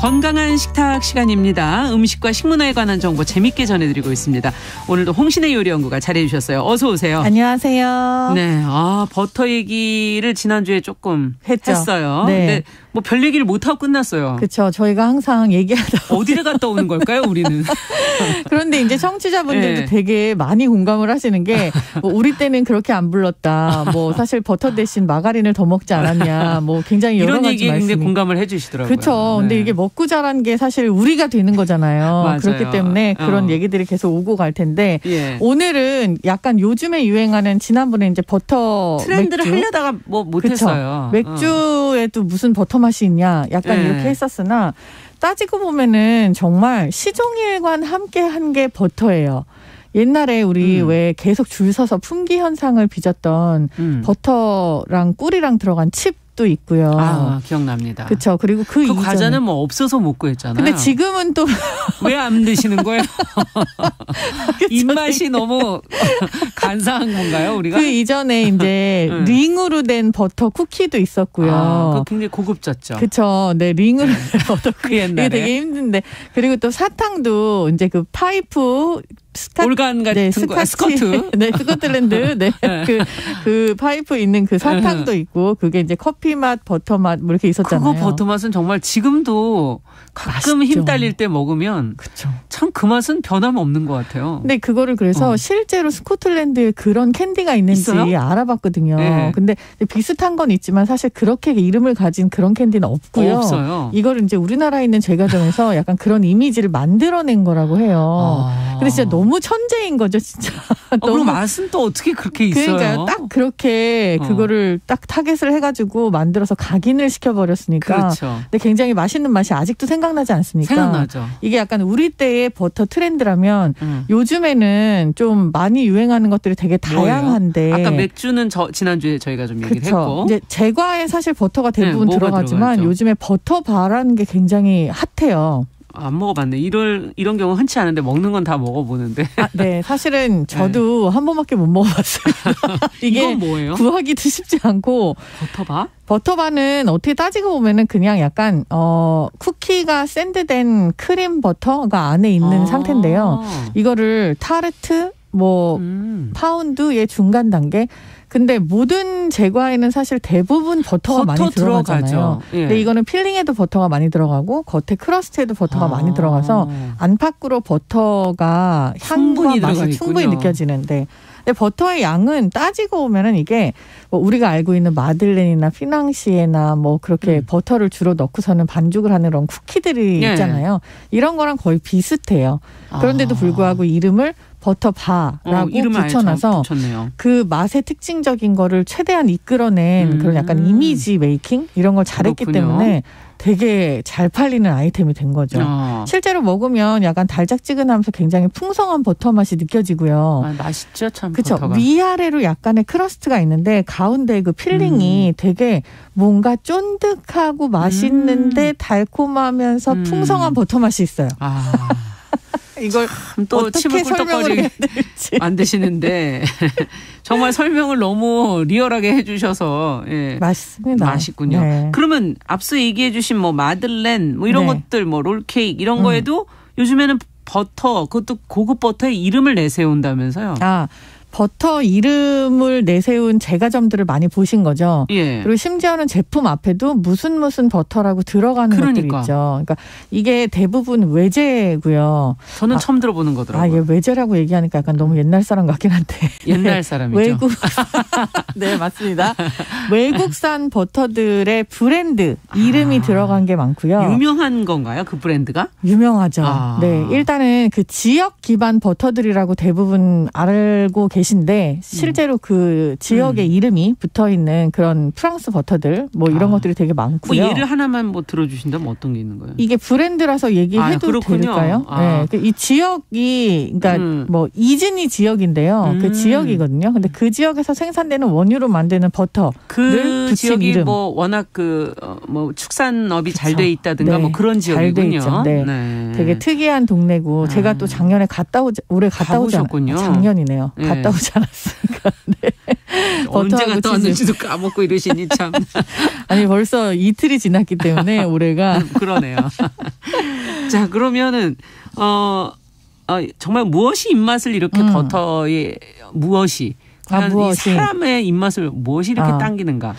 건강한 식탁 시간입니다. 음식과 식문화에 관한 정보 재밌게 전해드리고 있습니다. 오늘도 홍신의 요리연구가 잘해주셨어요. 어서 오세요. 안녕하세요. 네, 버터 얘기를 지난주에 조금 했어요. 네. 근데 뭐 별 얘기를 못하고 끝났어요. 그렇죠. 저희가 항상 얘기하다 어디를 갔다 오는 걸까요, 우리는? 그런데 이제 청취자분들도 네. 되게 많이 공감을 하시는 게 뭐 우리 때는 그렇게 안 불렀다. 뭐 사실 버터 대신 마가린을 더 먹지 않았냐. 뭐 굉장히 여러 이런 가지 얘기에 말씀이. 굉장히 공감을 해주시더라고요. 그렇죠. 근데 네. 이게 먹고 자란 게 사실 우리가 되는 거잖아요. 맞아요. 그렇기 때문에 그런 얘기들이 계속 오고 갈 텐데 예. 오늘은 약간 요즘에 유행하는 지난번에 이제 버터 트렌드를 맥주? 하려다가 뭐 못했어요. 맥주에도 무슨 버터 맛이 있냐 약간 네. 이렇게 했었으나 따지고 보면은 정말 시종일관 함께 한 게 버터예요. 옛날에 우리 왜 계속 줄 서서 품귀 현상을 빚었던 버터랑 꿀이랑 들어간 칩도 있고요. 기억납니다. 그렇죠. 그리고 그 이전에 과자는 뭐 없어서 못 구했잖아요. 근데 지금은 또 왜 안 드시는 거예요? 입맛이 너무 간사한 건가요, 우리가? 그 이전에 이제 링으로 된 버터 쿠키도 있었고요. 그거 굉장히 고급졌죠. 그렇죠. 네, 링으로 된 버터 그 옛날에. 이게 되게 힘든데 그리고 또 사탕도 이제 그 파이프 올간 같은 거, 스커트. 네, 스코틀랜드. 네. 그 파이프 있는 그 사탕도 있고, 그게 이제 커피 맛, 버터 맛, 뭐 이렇게 있었잖아요. 그거 버터 맛은 정말 지금도 가끔 맛있죠. 힘 딸릴 때 먹으면 참 그 맛은 변함없는 것 같아요. 근데 그거를 그래서 실제로 스코틀랜드에 그런 캔디가 있는지 있어요? 알아봤거든요. 네. 근데 비슷한 건 있지만 사실 그렇게 이름을 가진 그런 캔디는 없고요. 없어요. 이거를 이제 우리나라에 있는 제과점에서 약간 그런 이미지를 만들어낸 거라고 해요. 근데 진짜 너무 천재인 거죠, 진짜. 그럼 맛은 또 어떻게 그렇게 있어요? 그러니까요. 딱 그렇게 그거를 딱 타겟을 해가지고 만들어서 각인을 시켜버렸으니까. 그렇죠. 근데 굉장히 맛있는 맛이 아직도 생각나지 않습니까? 생각나죠. 이게 약간 우리 때의 버터 트렌드라면 요즘에는 좀 많이 유행하는 것들이 되게 다양한데. 아까 맥주는 지난주에 저희가 좀 얘기를 했고. 이제 제과에 사실 버터가 대부분 뭐가 들어가지만 들어가죠? 요즘에 버터 바라는 게 굉장히 핫해요. 안 먹어봤네. 이런 경우 흔치 않은데 먹는 건 다 먹어보는데. 네. 사실은 저도 한 번밖에 못 먹어봤어요. 이건 뭐예요? 구하기도 쉽지 않고. 버터바? 버터바는 어떻게 따지고 보면은 그냥 약간 쿠키가 샌드된 크림 버터가 안에 있는 상태인데요. 이거를 타르트 파운드의 중간 단계. 근데 모든 제과에는 사실 대부분 버터가 많이 들어가잖아요. 예. 근데 이거는 필링에도 버터가 많이 들어가고 겉에 크러스트에도 버터가 많이 들어가서 안팎으로 버터가 향과 맛이 충분히 느껴지는데 근데 버터의 양은 따지고 보면은 이게 뭐 우리가 알고 있는 마들렌이나 피낭시에나 뭐 그렇게 버터를 주로 넣고서는 반죽을 하는 그런 쿠키들이 있잖아요. 이런 거랑 거의 비슷해요. 그런데도 불구하고 이름을 버터바라고 붙여놔서 그 맛의 특징적인 거를 최대한 이끌어낸 그런 약간 이미지 메이킹 이런 걸 잘했기 때문에 되게 잘 팔리는 아이템이 된 거죠. 실제로 먹으면 약간 달짝지근하면서 굉장히 풍성한 버터 맛이 느껴지고요. 맛있죠, 참. 그렇죠. 버터가. 위아래로 약간의 크러스트가 있는데 가운데 그 필링이 되게 뭔가 쫀득하고 맛있는데 달콤하면서 풍성한 버터 맛이 있어요. 이걸 또 침을 꿀떡거리게 만드시는데 정말 설명을 너무 리얼하게 해주셔서 맛있습니다. 맛있군요. 네. 그러면 앞서 얘기해주신 뭐 마들렌 뭐 이런 것들 뭐 롤케이크 이런 거에도 요즘에는 버터 그것도 고급 버터의 이름을 내세운다면서요? 버터 이름을 내세운 제과점들을 많이 보신 거죠. 그리고 심지어는 제품 앞에도 무슨 버터라고 들어가는 것들이 있죠. 그러니까 이게 대부분 외제고요. 저는 처음 들어보는 거더라고요. 외제라고 얘기하니까 약간 너무 옛날 사람 같긴 한데. 옛날 사람이죠. 외국 네, 맞습니다. 외국산 버터들의 브랜드 이름이 들어간 게 많고요. 유명한 건가요? 그 브랜드가? 유명하죠. 네, 일단은 그 지역 기반 버터들이라고 대부분 알고 계신데 실제로 그 지역의 이름이 붙어있는 그런 프랑스 버터들 뭐 이런 것들이 되게 많고요. 뭐 예를 하나만 뭐 들어주신다면 어떤 게 있는 거예요? 이게 브랜드라서 얘기해도 될까요? 네, 이 지역이 그러니까 뭐 이즈니 지역인데요. 그 지역이거든요. 근데 그 지역에서 생산되는 원유로 만드는 버터를 그 붙인 지역이 이름. 뭐 워낙 뭐 축산업이 잘 돼 있다든가 뭐 그런 잘 돼 지역이군요. 있죠. 네. 되게 특이한 동네고 제가 또 작년에 올해 갔다 오지 가보셨군요. 작년이네요. 갔다 오지 않았으니까. 네. 언제 갔다 왔는지도 까먹고 이러시니 참. 아니 벌써 이틀이 지났기 때문에 올해가. 그러네요. 자 그러면은 정말 무엇이 입맛을 이렇게 버터의 무엇이 이 사람의 입맛을 무엇이 이렇게 당기는가?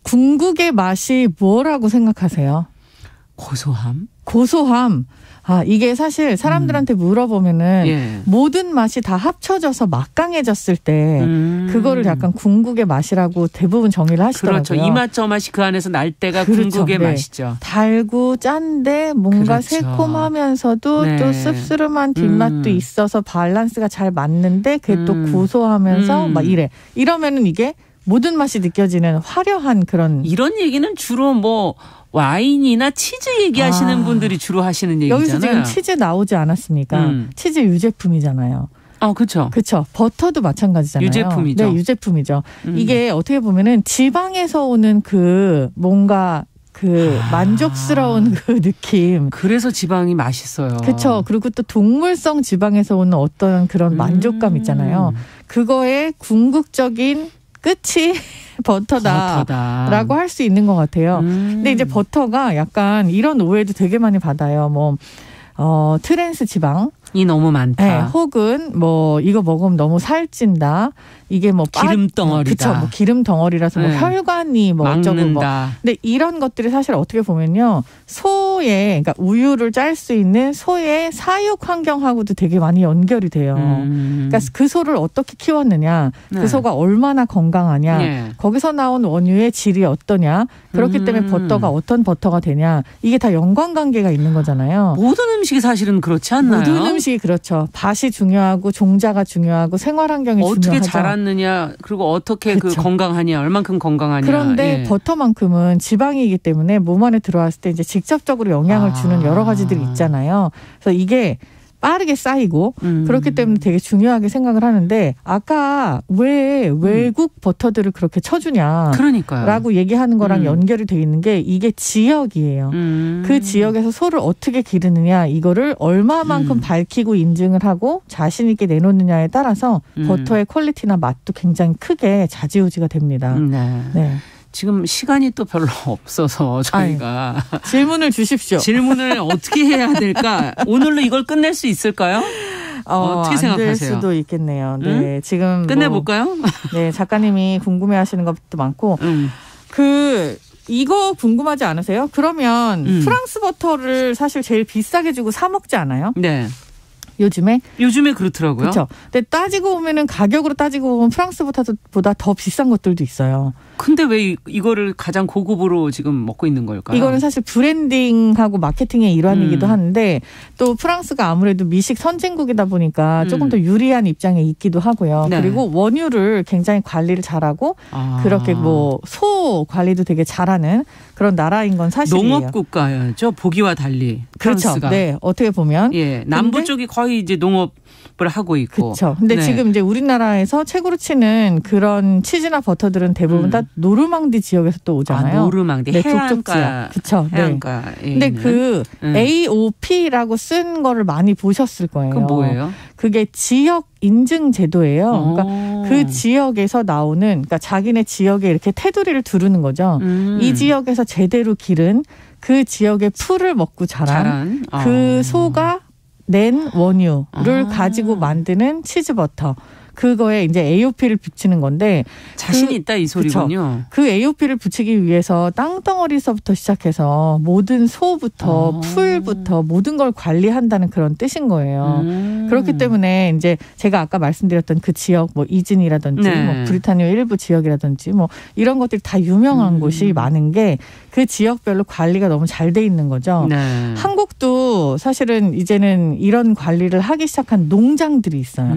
궁극의 맛이 뭐라고 생각하세요? 고소함? 고소함. 이게 사실 사람들한테 물어보면은 예. 모든 맛이 다 합쳐져서 막강해졌을 때 그거를 약간 궁극의 맛이라고 대부분 정의를 하시더라고요. 그렇죠. 이 맛 저 맛이 그 안에서 날 때가 그렇죠. 궁극의 네. 맛이죠. 달고 짠데 뭔가 그렇죠. 새콤하면서도 네. 또 씁쓸한 뒷맛도 있어서 밸런스가 잘 맞는데 그게 또 고소하면서 막 이러면은 이게 모든 맛이 느껴지는 화려한 그런. 이런 얘기는 주로 뭐 와인이나 치즈 얘기하시는 분들이 주로 하시는 얘기잖아요. 여기서 지금 치즈 나오지 않았습니까? 치즈 유제품이잖아요. 그렇죠. 그렇죠. 버터도 마찬가지잖아요. 유제품이죠. 네, 유제품이죠. 이게 어떻게 보면은 지방에서 오는 그 뭔가 그 만족스러운 그 느낌. 그래서 지방이 맛있어요. 그렇죠. 그리고 또 동물성 지방에서 오는 어떤 그런 만족감 있잖아요. 그거의 궁극적인 끝이 버터다라고 할 수 있는 것 같아요. 근데 이제 버터가 약간 이런 오해도 되게 많이 받아요. 뭐 트랜스 지방이 너무 많다. 네, 혹은 뭐 이거 먹으면 너무 살찐다. 이게 뭐 기름 덩어리다. 그렇죠. 뭐 기름 덩어리라서 뭐 혈관이 뭐 어쩌고 뭐. 근데 이런 것들이 사실 어떻게 보면요. 소의 그러니까 우유를 짤 수 있는 소의 사육 환경하고도 되게 많이 연결이 돼요. 그러니까 그 소를 어떻게 키웠느냐, 그 소가 얼마나 건강하냐, 거기서 나온 원유의 질이 어떠냐, 그렇기 때문에 버터가 어떤 버터가 되냐, 이게 다 연관관계가 있는 거잖아요. 모든 음식이 사실은 그렇지 않나요? 모든 음식이 그렇죠. 밭이 중요하고 종자가 중요하고 생활환경이 어떻게 중요하죠. 자랐느냐, 그리고 어떻게 그렇죠. 그 건강하냐, 얼만큼 건강하냐. 그런데 버터만큼은 지방이기 때문에 몸 안에 들어왔을 때 이제 직접적으로 영향을 주는 여러 가지들이 있잖아요. 그래서 이게 빠르게 쌓이고 그렇기 때문에 되게 중요하게 생각을 하는데 아까 왜 외국 버터들을 그렇게 쳐주냐 라고 얘기하는 거랑 연결이 돼 있는 게 이게 지역이에요. 그 지역에서 소를 어떻게 기르느냐 이거를 얼마만큼 밝히고 인증을 하고 자신 있게 내놓느냐에 따라서 버터의 퀄리티나 맛도 굉장히 크게 좌지우지가 됩니다. 네. 지금 시간이 또 별로 없어서 저희가 질문을 주십시오. 질문을 어떻게 해야 될까? 오늘로 이걸 끝낼 수 있을까요? 어떻게 생각하세요? 안 될 수도 있겠네요. 네, 지금 끝내볼까요? 네, 작가님이 궁금해하시는 것도 많고 이거 궁금하지 않으세요? 그러면 프랑스 버터를 사실 제일 비싸게 주고 사 먹지 않아요? 네. 요즘에 그렇더라고요. 그렇죠. 근데 따지고 보면은 가격으로 따지고 보면 프랑스 버터보다 더 비싼 것들도 있어요. 근데 왜 이거를 가장 고급으로 지금 먹고 있는 걸까요? 이거는 사실 브랜딩하고 마케팅의 일환이기도 한데 또 프랑스가 아무래도 미식 선진국이다 보니까 조금 더 유리한 입장에 있기도 하고요. 네. 그리고 원유를 굉장히 관리를 잘하고 그렇게 뭐 소 관리도 되게 잘하는 그런 나라인 건 사실이에요. 농업 국가죠. 보기와 달리. 프랑스가. 그렇죠. 네, 어떻게 보면 남부 쪽이 거의 이제 농업을 하고 있고. 그렇죠. 근데 지금 이제 우리나라에서 최고로 치는 그런 치즈나 버터들은 대부분 다 노르망디 지역에서 또 오잖아요. 노르망디. 네, 해안가. 그렇죠. 해안가. 네. 근데 그 AOP라고 쓴 거를 많이 보셨을 거예요. 그 뭐예요? 그게 지역 인증 제도예요. 그러니까 그 지역에서 나오는, 그러니까 자기네 지역에 이렇게 테두리를 두르는 거죠. 이 지역에서 제대로 기른 그 지역의 풀을 먹고 자란 그 소가 낸 원유를 가지고 만드는 치즈버터. 그거에 이제 AOP를 붙이는 건데 자신이 있다 이 소리군요. 그 AOP를 붙이기 위해서 땅덩어리서부터 시작해서 모든 소부터 풀부터 모든 걸 관리한다는 그런 뜻인 거예요. 그렇기 때문에 이제 제가 아까 말씀드렸던 그 지역 뭐 이진이라든지 뭐 브리타니아 일부 지역이라든지 뭐 이런 것들이 다 유명한 곳이 많은 게 그 지역별로 관리가 너무 잘 돼 있는 거죠. 한국도 사실은 이제는 이런 관리를 하기 시작한 농장들이 있어요.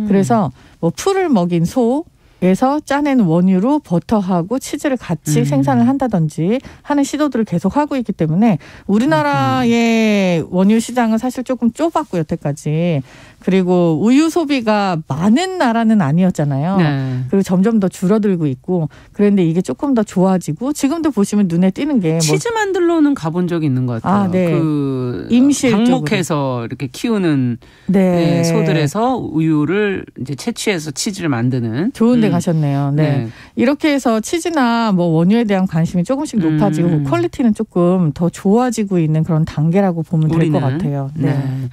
그래서 뭐 풀을 먹인 소 에서 짜낸 원유로 버터하고 치즈를 같이 생산을 한다든지 하는 시도들을 계속 하고 있기 때문에 우리나라의 원유 시장은 사실 조금 좁았고 여태까지. 그리고 우유 소비가 많은 나라는 아니었잖아요. 네. 그리고 점점 더 줄어들고 있고 그런데 이게 조금 더 좋아지고 지금도 보시면 눈에 띄는 게 치즈 만들러는 가본 적이 있는 것 같아요. 네. 그 임실 방목해서 이렇게 키우는 네. 소들에서 우유를 이제 채취해서 치즈를 만드는 좋은 데 가셨네요. 네. 네. 이렇게 해서 치즈나 뭐 원유에 대한 관심이 조금씩 높아지고 퀄리티는 조금 더 좋아지고 있는 그런 단계라고 보면 될 것 같아요. 네. 네.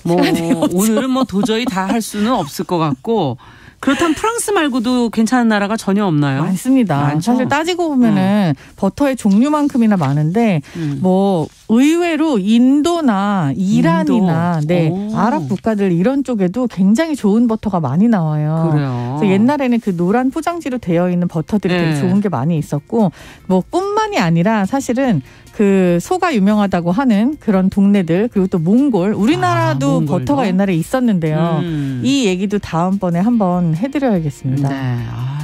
뭐 오늘은 뭐 도저히 다 할 수는 없을 것 같고 그렇다면 프랑스 말고도 괜찮은 나라가 전혀 없나요? 많습니다. 많죠? 사실 따지고 보면은 버터의 종류만큼이나 많은데 뭐 의외로 인도나 이란이나 네, 아랍 국가들 이런 쪽에도 굉장히 좋은 버터가 많이 나와요. 그래요. 그래서 옛날에는 그 노란 포장지로 되어 있는 버터들이 되게 좋은 게 많이 있었고 뭐 뿐만이 아니라 사실은 그 소가 유명하다고 하는 그런 동네들 그리고 또 몽골 우리나라도 버터가 옛날에 있었는데요. 이 얘기도 다음번에 한번 해드려야겠습니다. 네.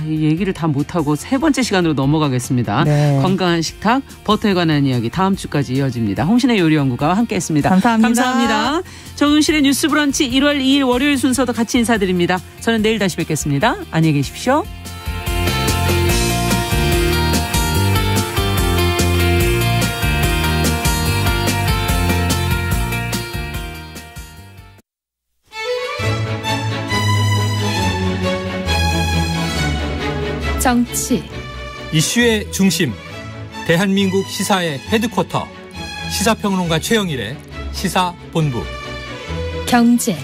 이 얘기를 다 못하고 세 번째 시간으로 넘어가겠습니다. 네. 건강한 식탁 버터에 관한 이야기 다음 주까지 이어집니다. 홍신의 요리연구가와 함께했습니다. 감사합니다. 정은실의 뉴스 브런치 1월 2일 월요일 순서도 같이 인사드립니다. 저는 내일 다시 뵙겠습니다. 안녕히 계십시오. 정치 이슈의 중심 대한민국 시사의 헤드쿼터 시사평론가 최영일의 시사본부 경제